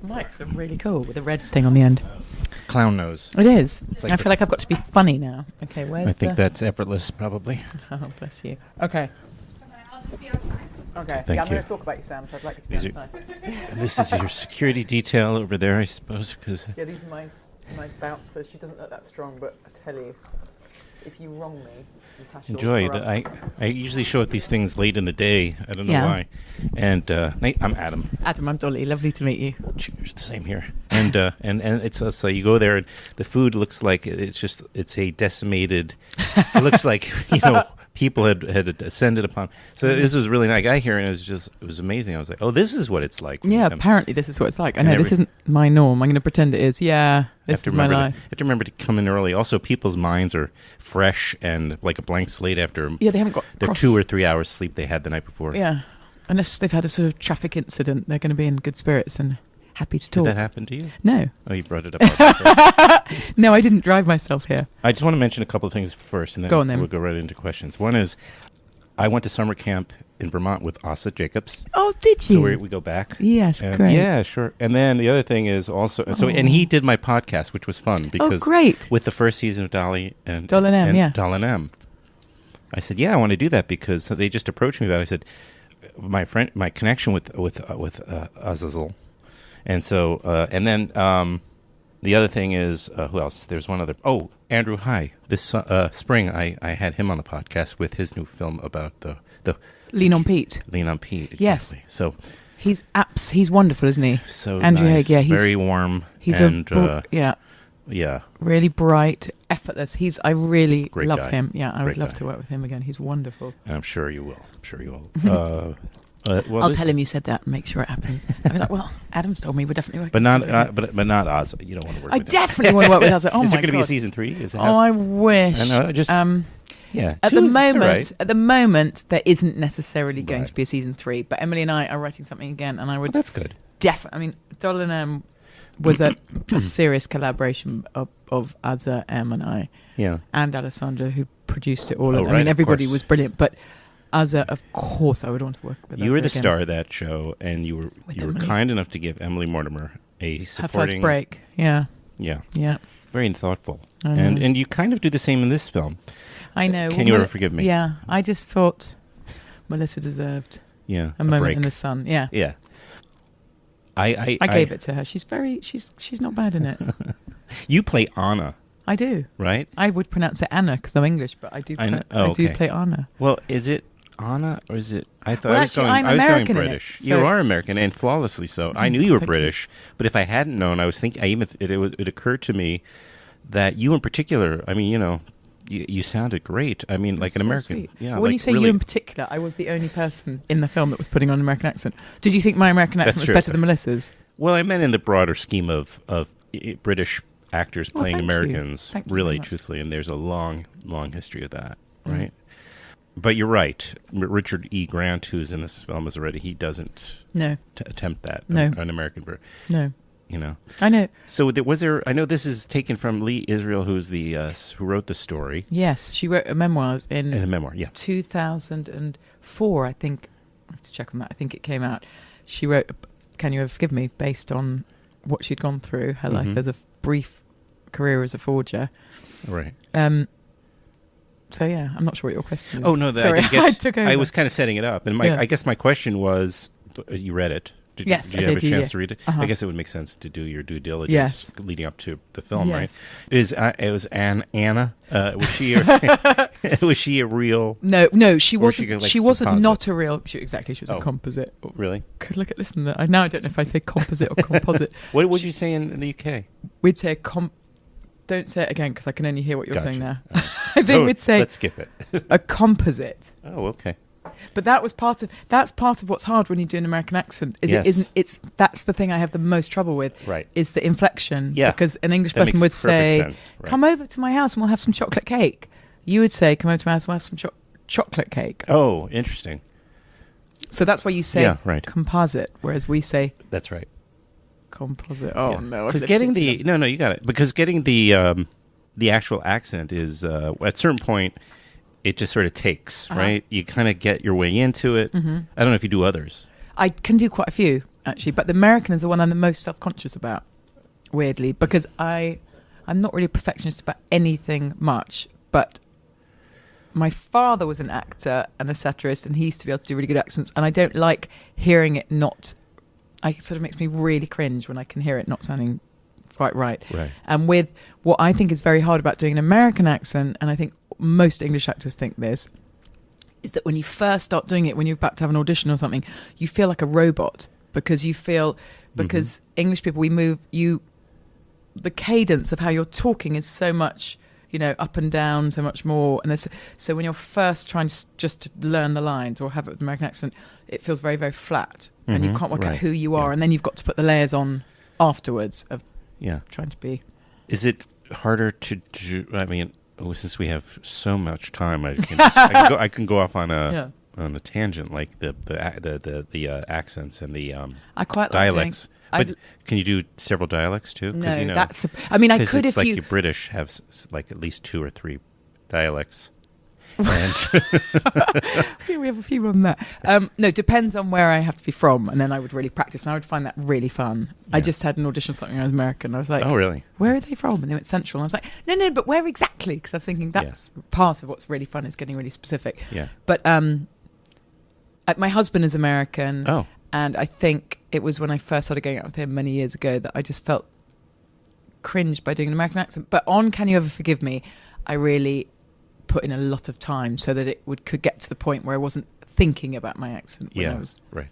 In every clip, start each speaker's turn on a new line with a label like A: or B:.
A: mics are really cool with a red thing on the end.
B: Clown nose.
A: It is.
B: Like
A: I feel like I've got to be funny now. Okay, where's
B: I think that's effortless, probably.
A: Oh, bless you. Okay. Okay.
B: Thank
A: I'm going
B: you.
A: to talk about you, Sam, so I'd like you to be
B: These are-
A: outside.
B: And this is your security detail over there, I suppose, because...
A: Yeah, these are my bouncers. She doesn't look that strong, but I tell you, if you wrong me, Natasha will
B: Enjoy.
A: corrupt.
B: I usually show at these things late in the day. I don't know
A: Yeah.
B: why. And I'm Adam.
A: Adam, I'm Dolly. Lovely to meet you.
B: Cheers. Same here. And it's so you go there and the food looks like it's a decimated. It looks like people had ascended upon. So this was really nice. I got here and it was amazing. I was like, oh, this is what it's like.
A: Yeah, apparently this is what it's like. I know this isn't my norm. I'm going to pretend it is. Yeah, this is my life.
B: You have to remember to come in early. Also, people's minds are fresh and like a blank slate after
A: Yeah, they haven't got
B: their 2 or 3 hours sleep they had the night before.
A: Yeah, unless they've had a sort of traffic incident, they're going to be in good spirits and happy to talk.
B: Did that happen to you?
A: No.
B: Oh, you brought it up.
A: No, I didn't drive myself here.
B: I just want to mention a couple of things first, and then,
A: Go on, then.
B: We'll go right into questions. One is, I went to summer camp in Vermont with Asa Jacobs.
A: Oh, did you?
B: So we go back.
A: Yes, great.
B: Yeah, sure. And then the other thing is also, and he did my podcast, which was fun because
A: great.
B: with the first season of Dolly and
A: Doll and M, yeah.
B: Doll and M. I said, yeah, I want to do that because they just approached me about it. I said, my connection with Azazel. And so, and then the other thing is, who else? There's one other. Oh, Andrew High. This spring, I had him on the podcast with his new film about the
A: Lean on Pete.
B: Lean on Pete. Exactly.
A: Yes.
B: So
A: He's wonderful, isn't he?
B: so
A: Andrew
B: nice.
A: Haigh, yeah, he's
B: very warm.
A: He's
B: and,
A: yeah, really bright, effortless. I really
B: Great
A: love
B: guy.
A: him. Yeah, I would
B: Great
A: love
B: guy.
A: to work with him again. He's wonderful.
B: And I'm sure you will.
A: I'll
B: Well,
A: tell him you said that and make sure it happens. I'll be like, well, Adam's told me we're definitely working
B: but
A: together.
B: but not Oz. You don't want to work
A: I
B: with him.
A: definitely want to work with us. Oh
B: Is
A: my
B: there going to be a
A: God.
B: season 3? Is it
A: Oh, I wish.
B: I know, just- yeah.
A: At
B: Choose, it's all
A: the moment, there isn't necessarily going
B: Right.
A: to be a season 3. But Emily and I are writing something again, and I
B: Well,
A: would
B: that's good.
A: definitely. I mean, Doll and M was a serious collaboration of Azza, M, and I,
B: Yeah.
A: and Alessandra, who produced it all.
B: Oh,
A: I
B: right,
A: mean,
B: of
A: everybody
B: course.
A: was brilliant, but Azza, of course, I would want to work with.
B: You were
A: Azza
B: the
A: again.
B: star of that show, and you were
A: Emily.
B: kind enough to give Emily Mortimer a
A: Her
B: supporting.
A: first break. Yeah,
B: Yeah.
A: yeah.
B: Very thoughtful.
A: I know.
B: And you kind of do the same in this film.
A: I know.
B: Can you ever forgive me?
A: Yeah, I just thought Melissa deserved
B: Yeah.
A: a moment
B: break.
A: in the sun. Yeah.
B: Yeah. I
A: gave it to her. She's not bad in it.
B: You play Anna,
A: I do.
B: right?
A: I would pronounce it Anna because I'm English, but I do.
B: I know-
A: I do
B: okay.
A: play Anna.
B: Well, is it Anna or is it? I thought
A: Well,
B: I was
A: actually,
B: going.
A: I'm
B: I was
A: American
B: going
A: in it,
B: British.
A: so-
B: You are American and flawlessly so. I knew you were
A: Thank you.
B: British, but if I hadn't known, I was thinking. It occurred to me that you in particular. I mean, you sounded great. I mean, like an
A: So
B: American.
A: sweet.
B: Yeah.
A: Well, when
B: like
A: you say
B: really,
A: you in particular, I was the only person in the film that was putting on an American accent. Did you think my American accent
B: That's
A: was
B: true.
A: better than Melissa's?
B: Well, I meant in the broader scheme of British actors
A: Well,
B: playing
A: thank you.
B: Americans,
A: Thank you very
B: really,
A: much.
B: truthfully, and there's a long history of that,
A: Mm.
B: right? But you're right. Richard E. Grant, who's in this film, is already he doesn't
A: No,
B: attempt that.
A: No.
B: An American,
A: no.
B: I
A: I know.
B: So was there? I know this is taken from Lee Israel, who's the who wrote the story
A: Yes, she wrote a memoirs
B: in a
A: in
B: memoir. Yeah.
A: 2004, I think. I have to check on that. I think it came out. She wrote Can You Ever Forgive Me, based on what she'd gone through, her life
B: Mhm.
A: as a brief career as a forger.
B: Right.
A: So yeah, I'm not sure what your question is.
B: Oh no,
A: Sorry,
B: I didn't get.
A: I took over.
B: I was kind of setting it up, and
A: Yeah.
B: I guess my question was, you read it.
A: Yes,
B: did you
A: I
B: have
A: did,
B: a chance
A: yeah.
B: to read it?
A: Uh-huh.
B: I guess it would make sense to do your due diligence
A: Yes.
B: leading up to the film,
A: Yes.
B: right? It was Anna. Was she? Was she a real?
A: No, she
B: Or was she
A: wasn't.
B: like
A: She wasn't
B: composite?
A: not a real. Exactly, she was
B: Oh.
A: a composite.
B: Really?
A: Could look at listen. Now I don't know if I say composite or composite.
B: What would you say in the UK?
A: We'd say Don't say it again because I can only hear what you're
B: Gotcha.
A: saying now.
B: All right.
A: I think we'd say
B: Let's skip it.
A: a composite.
B: Oh, okay.
A: But that's part of what's hard when you do an American accent.
B: Yes.
A: That's the thing I have the most trouble with.
B: Right.
A: Is the inflection.
B: Yeah.
A: Because an English
B: That
A: person
B: makes
A: would
B: perfect
A: say,
B: sense, right.
A: "Come over to my house and we'll have some chocolate cake." You would say, "Come over to my house and we'll have some chocolate cake."
B: Oh, interesting.
A: So that's why you say
B: Yeah, right.
A: composite, whereas we say
B: That's right.
A: composite. Oh
B: Yeah.
A: no!
B: Because getting the no, you got it. Because getting the actual accent is at a certain point, it just sort of takes,
A: Uh-huh.
B: right? You kind of get your way into it.
A: Mm-hmm.
B: I don't know if you do others.
A: I can do quite a few. actually. But the American is the one I'm the most self-conscious about, weirdly, because I'm not really a perfectionist about anything much, but my father was an actor and a satirist, and he used to be able to do really good accents, and I don't like hearing it not... It sort of makes me really cringe when I can hear it not sounding quite right. And with what I think is very hard about doing an American accent, and I think most English actors think this, is that when you first start doing it, when you're about to have an audition or something, you feel like a robot, because English people, the cadence of how you're talking is so much, up and down, so much more. And so when you're first trying just to learn the lines or have it with an American accent, it feels very, very flat, and you can't work out who you are. And then you've got to put the layers on afterwards of trying to be.
B: Is it harder to do? I mean, since we have so much time, I can go off on a tangent, like the accents and the
A: I quite
B: dialects.
A: Like
B: but can you do several dialects too?
A: No, I could if
B: you British have like at least 2 or 3 dialects. And
A: we have a few on that. No, depends on where I have to be from, and then I would really practice, and I would find that really fun. I just had an audition for something when I was American. I was like, "Oh, really? Where are they from?" And they went Central, and I was like, "No, but where exactly?" Because I was thinking that's part of what's really fun, is getting really specific.
B: Yeah.
A: But my husband is American.
B: Oh.
A: And I think it was when I first started going out with him many years ago that I just felt cringed by doing an American accent. But on Can You Ever Forgive Me, I really put in a lot of time so that it could get to the point where I wasn't thinking about my accent. When I was...
B: Right.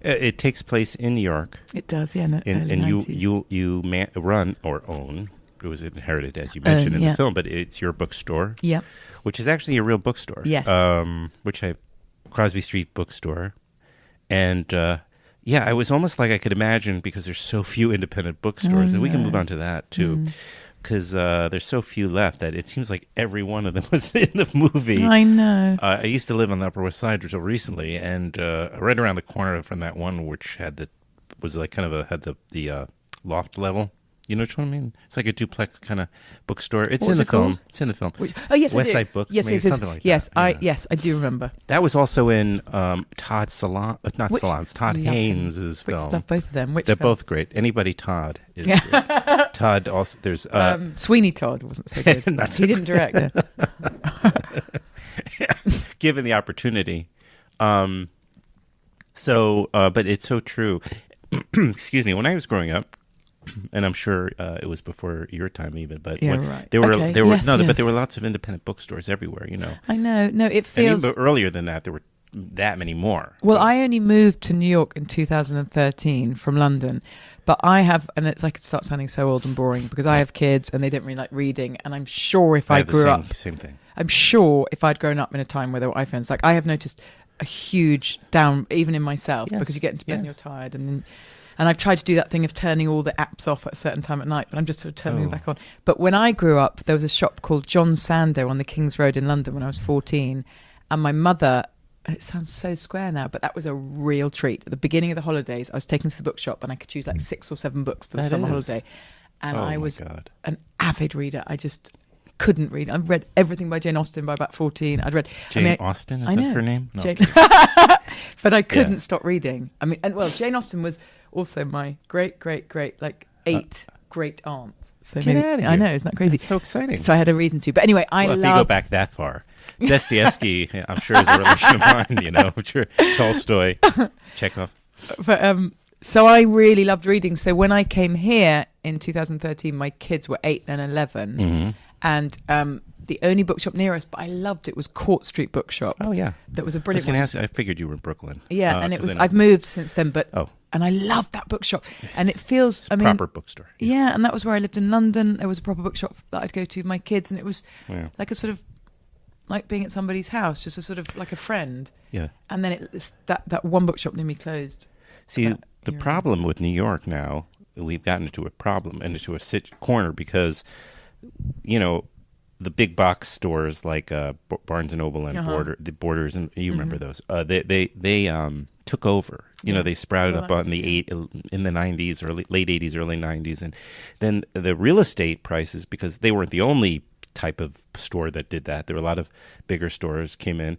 B: It takes place in New York.
A: It does, yeah. In the
B: and you run or own. It was inherited, as you mentioned in the film, but it's your bookstore.
A: Yeah.
B: Which is actually a real bookstore.
A: Yes.
B: Crosby Street Bookstore. And it was almost like I could imagine, because there's so few independent bookstores, and we can move on to that too, because there's so few left that it seems like every one of them was in the movie.
A: I know.
B: I used to live on the Upper West Side until recently, and right around the corner from that one, which had the loft level. You know which one I mean? It's like a duplex kind of bookstore. It's in the film. It's in the film.
A: Yes,
B: West Side Books.
A: Yes,
B: something like
A: yes,
B: that.
A: Yes, I do remember.
B: That was also in Todd Haynes' film.
A: Love both of them.
B: They're both great. Anybody Todd is great. Todd also. There's
A: Sweeney Todd wasn't so good. He didn't direct it.
B: Given the opportunity. But it's so true. Excuse me. When I was growing up, and I'm sure it was before your time even, but
A: right.
B: there were lots of independent bookstores everywhere.
A: I know. No, it feels.
B: And even earlier than that, there were that many more.
A: Well, I only moved to New York in 2013 from London, but I have, and it's like it starts sounding so old and boring because I have kids and they don't really like reading, and I'm sure if I grew up,
B: same thing.
A: I'm sure if I'd grown up in a time where there were iPhones, like I have noticed a huge down even in myself because you get into bed and you're tired, and I've tried to do that thing of turning all the apps off at a certain time at night, but I'm just sort of turning them back on. But when I grew up, there was a shop called John Sando on the King's Road in London when I was 14. And my mother, it sounds so square now, but that was a real treat. At the beginning of the holidays, I was taken to the bookshop and I could choose like 6 or 7 books for the summer holiday. And I was an avid reader. I just couldn't read. I've read everything by Jane Austen by about 14. I'd read
B: Jane Austen, is that her name? No.
A: But I couldn't stop reading. I mean, Jane Austen was also my great, like 8 great aunts. So
B: get out of here.
A: I know, isn't that crazy?
B: That's so exciting.
A: So I had a reason to. But anyway,
B: if you go back that far, Dostoevsky, I'm sure is a relation of mine, I'm sure Tolstoy, Chekhov.
A: But, so I really loved reading. So when I came here in 2013, my kids were 8 and 11.
B: Mm-hmm.
A: And the only bookshop near us, but I loved it, was Court Street Bookshop.
B: Oh, yeah.
A: That was a brilliant
B: one. I figured you were in Brooklyn.
A: Yeah, and it was. I've moved since then, but and I loved that bookshop. And it feels,
B: proper bookstore.
A: Yeah, and that was where I lived in London. There was a proper bookshop that I'd go to with my kids, and it was like a sort of like being at somebody's house, just a sort of like a friend.
B: Yeah.
A: And then that one bookshop near me closed.
B: See, the problem with New York now, we've gotten into a problem and into a corner because, the big box stores like Barnes and Noble and the Borders, and you remember those. They took over. They sprouted up in the 90s, or late 80s, early 90s, and then the real estate prices, because they weren't the only type of store that did that. There were a lot of bigger stores came in,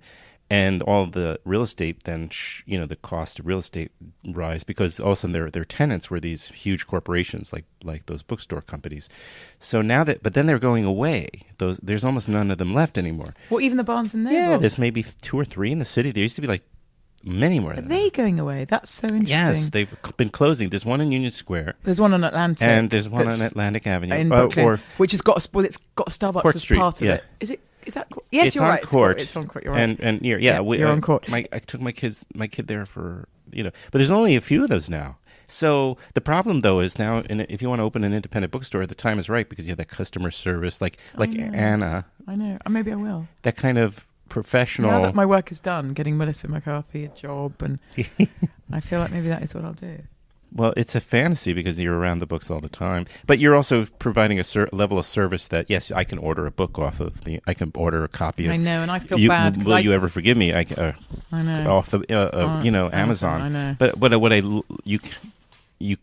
B: And all the real estate then, the cost of real estate rise because all of a sudden their tenants were these huge corporations like those bookstore companies. So now but then they're going away. There's almost none of them left anymore.
A: Well, even the Barnes and Noble.
B: Yeah, there's maybe 2 or 3 in the city. There used to be like many more.
A: Are they going away? That's so interesting.
B: Yes, they've been closing. There's one in Union Square.
A: There's one on Atlantic.
B: And there's one on Atlantic Avenue.
A: In Brooklyn, which has got it's got Starbucks
B: Court
A: as
B: Street,
A: part of it. Is that Court? Yes,
B: it's
A: you're
B: on
A: right.
B: Court.
A: It's on Court. You're right.
B: And you're
A: on Court.
B: I took my kid there for but there's only a few of those now. So the problem though is now, if you want to open an independent bookstore, the time is right because you have that customer service, like Anna.
A: I know. Maybe I will.
B: That kind of professional.
A: Now that my work is done, getting Melissa McCarthy a job, and I feel like maybe that is what I'll do.
B: Well, it's a fantasy because you're around the books all the time, but you're also providing a level of service that yes, I can order a book I can order a copy.
A: I know, and I feel bad.
B: Will you ever forgive me? I know off the Amazon.
A: I know.
B: But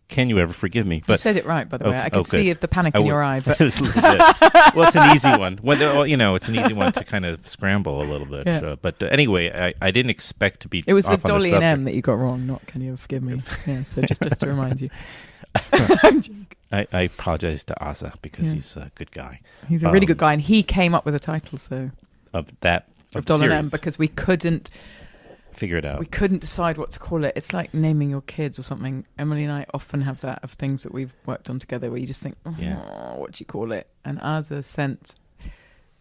B: can you ever forgive me? But
A: you said it right, by the way. I could see the panic in your eye. But
B: well, it's an easy one. It's an easy one to kind of scramble a little bit.
A: Yeah.
B: But anyway, I didn't expect to be.
A: It was
B: off
A: the
B: on
A: Dolly and M that you got wrong. Not can you ever forgive me? Yeah. So just to remind you.
B: I apologize to Asa because he's a good guy.
A: He's a really good guy, and he came up with the title
B: of
A: Dolly and M because we couldn't
B: figure it out.
A: We couldn't decide what to call it. It's like naming your kids or something. Emily and I often have that of things that we've worked on together where you just think, what do you call it? And Asa sent,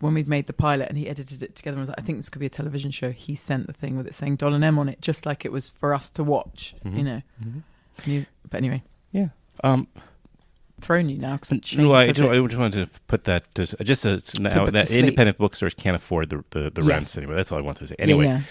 A: when we'd made the pilot and he edited it together and was like, I think this could be a television show. He sent the thing with it saying Dolly and M on it, just like it was for us to watch, But anyway.
B: Yeah.
A: Thrown you now because I
B: just wanted to put that that independent bookstores can't afford the rents anymore. That's all I wanted to say. Anyway,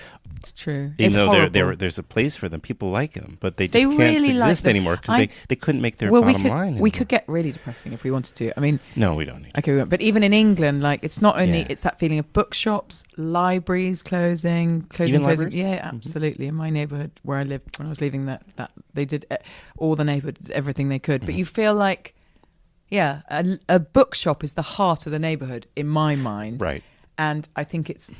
A: it's true.
B: Even though there's a place for them, people like them, but they just can't
A: really
B: exist anymore because they couldn't make their bottom line anymore.
A: We could get really depressing if we wanted to. I mean,
B: no, we don't need.
A: Okay, we won't. But even in England, like it's not only it's that feeling of bookshops, libraries closing.
B: Libraries?
A: Yeah, absolutely. In my neighbourhood where I lived when I was leaving, that they did all the neighbourhood did everything they could. But you feel like. Yeah, a bookshop is the heart of the neighbourhood in my mind.
B: Right.
A: And I think it's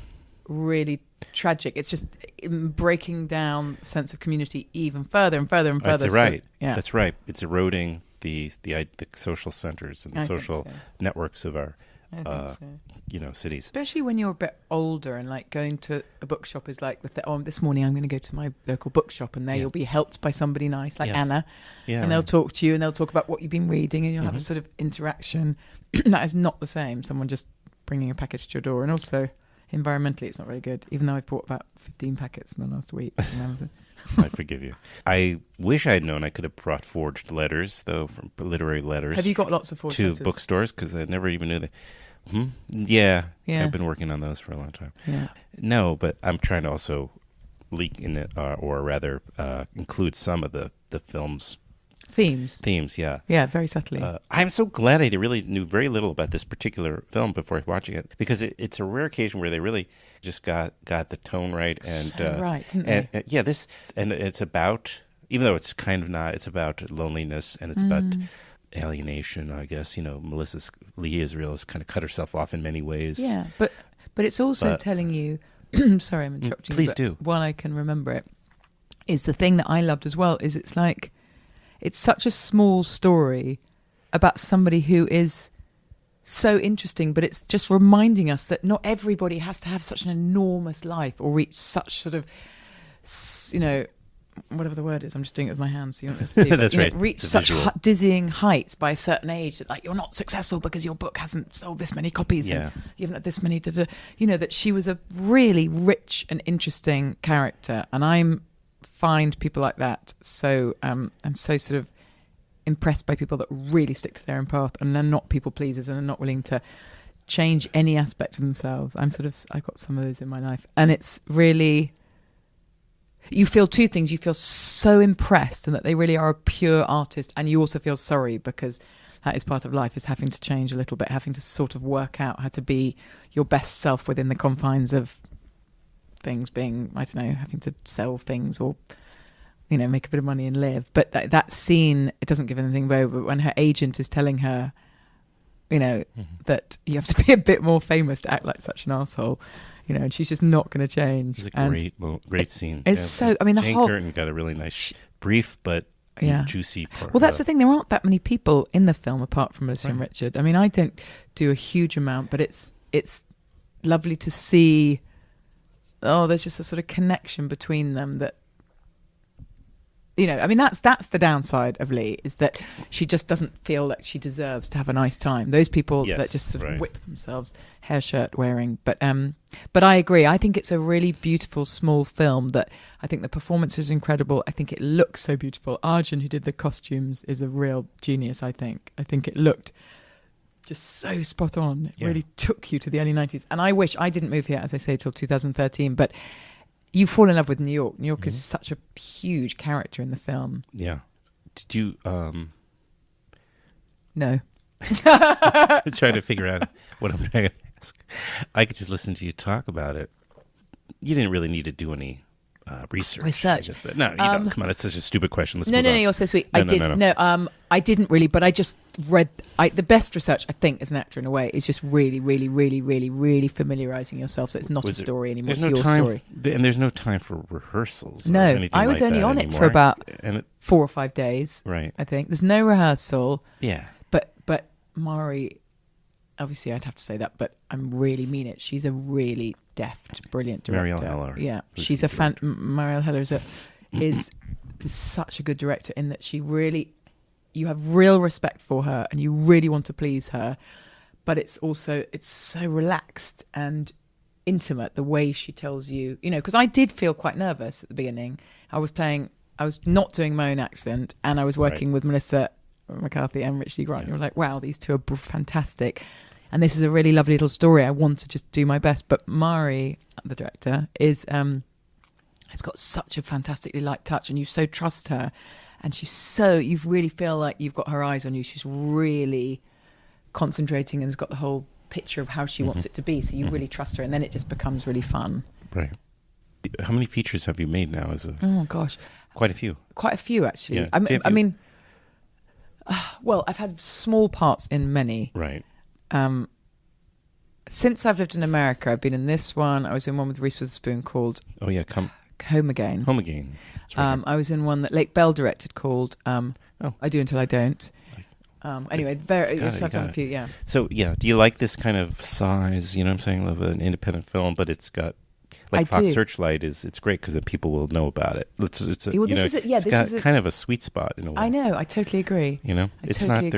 A: really tragic. It's just breaking down the sense of community even further and further and further.
B: That's right. That's right. It's eroding the social centres and the social networks of our cities.
A: Especially when you're a bit older and like going to a bookshop is like this morning I'm going to go to my local bookshop and there you'll be helped by somebody nice like Anna and they'll talk to you and they'll talk about what you've been reading and you'll have a sort of interaction. That is not the same. Someone just bringing a package to your door, and also environmentally it's not very good, even though I've bought about 15 packets in the last week.
B: I forgive you. I wish I had known I could have brought forged letters, though, from literary letters.
A: Have you got lots of forged letters?
B: To bookstores, because I never even knew that. Yeah. I've been working on those for a long time.
A: Yeah.
B: No, but I'm trying to also leak in it, or rather include some of the film's
A: themes,
B: yeah.
A: Yeah, very subtly.
B: I'm so glad I really knew very little about this particular film before watching it, because it's a rare occasion where they really just got the tone right. And
A: right, didn't they?
B: And it's about, even though it's kind of not, it's about loneliness and it's about alienation, I guess. Lee Israel has kind of cut herself off in many ways.
A: Yeah, but it's also telling you, sorry I'm interrupting
B: please
A: you,
B: do.
A: While I can remember it, is the thing that I loved as well, is it's like, it's such a small story about somebody who is so interesting, but it's just reminding us that not everybody has to have such an enormous life or reach such sort of, whatever the word is. I'm just doing it with my hands so you don't have to see.
B: That's right.
A: Reach such dizzying heights by a certain age that, like, you're not successful because your book hasn't sold this many copies and you haven't had this many. That she was a really rich and interesting character, and I'm find people like that. So I'm so sort of impressed by people that really stick to their own path and they're not people pleasers and are not willing to change any aspect of themselves. I've got some of those in my life, and it's really, you feel two things. You feel so impressed and that they really are a pure artist, and you also feel sorry because that is part of life, is having to change a little bit, having to sort of work out how to be your best self within the confines of things, being, I don't know, having to sell things or, make a bit of money and live. But that scene, it doesn't give anything away, but when her agent is telling her, that you have to be a bit more famous to act like such an arsehole, and she's just not going to change.
B: It's a great scene.
A: It's so. I mean, the
B: Jane
A: whole
B: Curtin got a really nice, brief but juicy part.
A: Well, that's the thing. There aren't that many people in the film apart from Melissa and Richard. I mean, I don't do a huge amount, but it's lovely to see. Oh, there's just a sort of connection between them that. I mean, that's the downside of Lee, is that she just doesn't feel like she deserves to have a nice time. Those people that just sort of whip themselves, hair shirt wearing. But I agree. I think it's a really beautiful small film that I think the performance is incredible. I think it looks so beautiful. Arjun, who did the costumes, is a real genius, I think. I think it looked just so spot on. It really took you to the early 90s. And I wish I didn't move here, as I say, till 2013, but you fall in love with New York. New York is such a huge character in the film.
B: Yeah. Did you...
A: No.
B: I was trying to figure out what I'm trying to ask. I could just listen to you talk about it. You didn't really need to do any research. No, come on, it's such a stupid question. Let's
A: no,
B: move on.
A: you're so sweet. I didn't really, but I just read. The best research, I think, as an actor in a way, is just really, really, really, really, really familiarizing yourself. So it's not a story anymore. It's your story.
B: And there's no time for rehearsals.
A: No,
B: or anything
A: I was
B: like
A: only
B: that
A: on
B: anymore.
A: it for about 4 or 5 days.
B: Right.
A: I think there's no rehearsal.
B: Yeah.
A: But Mari, obviously, I'd have to say that, but I really mean it. She's a really deft, brilliant director.
B: Marielle Heller.
A: Yeah, she's a Marielle Heller is such a good director in that she really, you have real respect for her and you really want to please her, but it's so relaxed and intimate the way she tells you, because I did feel quite nervous at the beginning. I was not doing my own accent, and I was working with Melissa McCarthy and Richard E. Grant. You're like, wow, these two are fantastic. And this is a really lovely little story. I want to just do my best. But Mari, the director, has got such a fantastically light touch, and you so trust her. And you really feel like you've got her eyes on you. She's really concentrating and has got the whole picture of how she wants it to be. So you really trust her, and then it just becomes really fun.
B: Right. How many features have you made now?
A: Oh, gosh.
B: Quite a few.
A: Quite a few, actually.
B: Yeah.
A: I mean, well, I've had small parts in many.
B: Right.
A: Since I've lived in America, I've been in this one. I was in one with Reese Witherspoon called Home Again.
B: Home Again. That's right.
A: I was in one that Lake Bell directed called I Do Until I Don't. Anyway, I've done a few, yeah.
B: So, do you like this kind of size, you know what I'm saying, of an independent film, but it's got... Fox Searchlight it's great because people will know about it. It's got kind of a sweet spot in a way.
A: I know, I totally agree.
B: There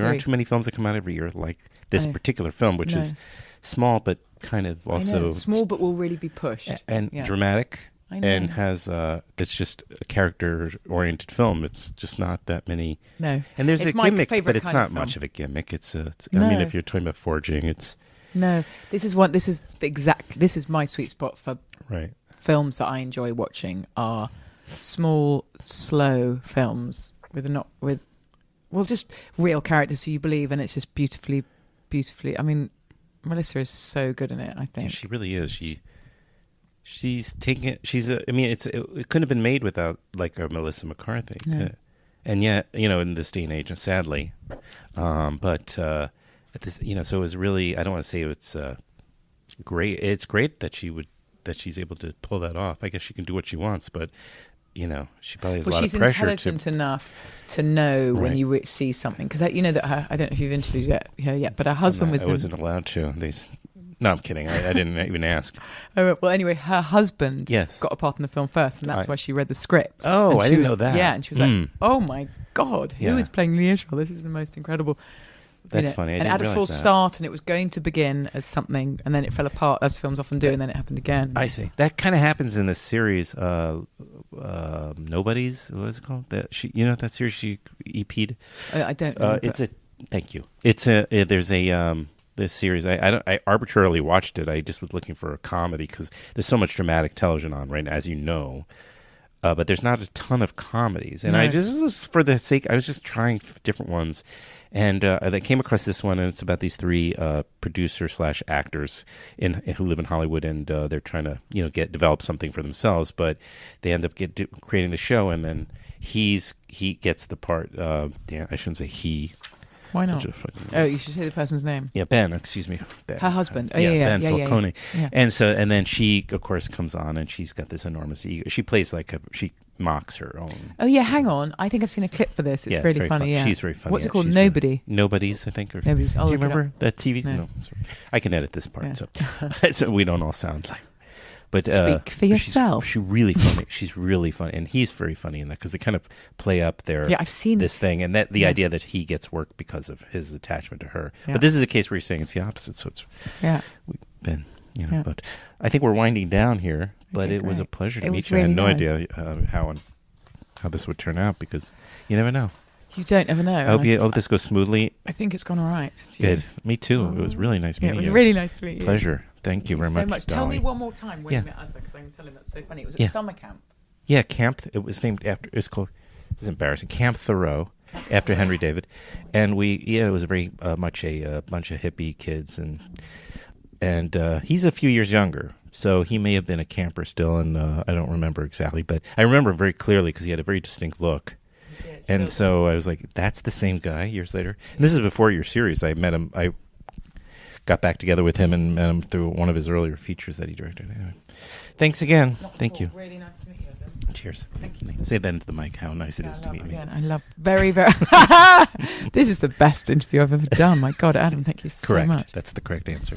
B: aren't too many films that come out every year like this particular film, which is small but kind of also
A: small, but will really be pushed
B: and dramatic. And has it's just a character-oriented film. It's just not that many.
A: No,
B: and there's a gimmick, but it's not much of a gimmick. I mean, if you're talking about forging, it's.
A: No, this is my sweet spot for films that I enjoy watching are small, slow films just real characters who you believe, and it's just beautifully. I mean, Melissa is so good in it. I think
B: she really is. She's taking it. It couldn't have been made without a Melissa McCarthy, and yet in this day and age, sadly, but. At this, so it was really. I don't want to say it's great. It's great that she's able to pull that off. I guess she can do what she wants, but she probably has a lot of pressure.
A: She's intelligent enough to know when you see something, because that I don't know if you've interviewed her yet, but her husband was.
B: I wasn't allowed to. No, I'm kidding. I didn't even ask.
A: Oh, well, anyway, her husband got a part in the film first, and that's why she read the script.
B: Oh, I didn't know that.
A: Yeah, and she was like, "Oh my God, who is playing Lee Israel? This is the most incredible."
B: That's funny.
A: And it had a full start, and it was going to begin as something, and then it fell apart, as films often do, and then it happened again.
B: I see. That kind of happens in this series, Nobody's. What is it called? That series she EP'd.
A: I don't know.
B: Thank you. There's this series. I arbitrarily watched it. I just was looking for a comedy because there's so much dramatic television on right now, as you know. But there's not a ton of comedies, and I just for the sake, I was just trying different ones. And I came across this one, and it's about these three producer/actors who live in Hollywood, and they're trying to develop something for themselves, but they end up creating the show, and then he gets the part. I shouldn't say he.
A: Why not?
B: Such a funny
A: Oh, you should say the person's name.
B: Yeah, Ben. Excuse me, Ben.
A: Her husband. Oh, yeah,
B: Ben Falcone.
A: yeah.
B: And then she, of course, comes on, and she's got this enormous ego. She plays she mocks her own.
A: Oh yeah, hang on. I think I've seen a clip for this. It's really funny. Yeah,
B: she's very funny.
A: What's it called? Nobody.
B: Nobody's, I think. Or,
A: Nobody's.
B: do you remember that TV? No. I can edit this part, so we don't all sound like. But
A: speak for yourself.
B: She's really funny. She's really funny, and he's very funny in that because they kind of play up their
A: I've seen
B: this thing, and that the idea that he gets work because of his attachment to her. But this is a case where he's saying it's the opposite. So it's we've been, But I think we're winding down here. But it was a pleasure to meet you.
A: Really
B: I had no idea how this would turn out because you never know.
A: You don't ever know.
B: I hope this goes smoothly.
A: I think it's gone all right.
B: Good. Me too. It was really nice meeting you.
A: It was really nice to meet you.
B: Pleasure. Thank you very much.
A: Tell me one more time when you met Asda, because I'm telling that's so funny. It was at summer camp.
B: Yeah, camp. It was named after. It's called. It's embarrassing. Camp Thoreau, after Henry David, and it was very much a bunch of hippie kids, and he's a few years younger, so he may have been a camper still, and I don't remember exactly, but I remember very clearly because he had a very distinct look. And so I was like, that's the same guy years later. And this is before your series. I met him. I got back together with him and met him through one of his earlier features that he directed. Anyway, thanks again. Thank you.
A: Really nice to meet you.
B: Cheers. Thank you. Say that into the mic, how nice it is to meet me.
A: I love very, very... This is the best interview I've ever done. My God, Adam, thank you so much.
B: Correct. That's the correct answer.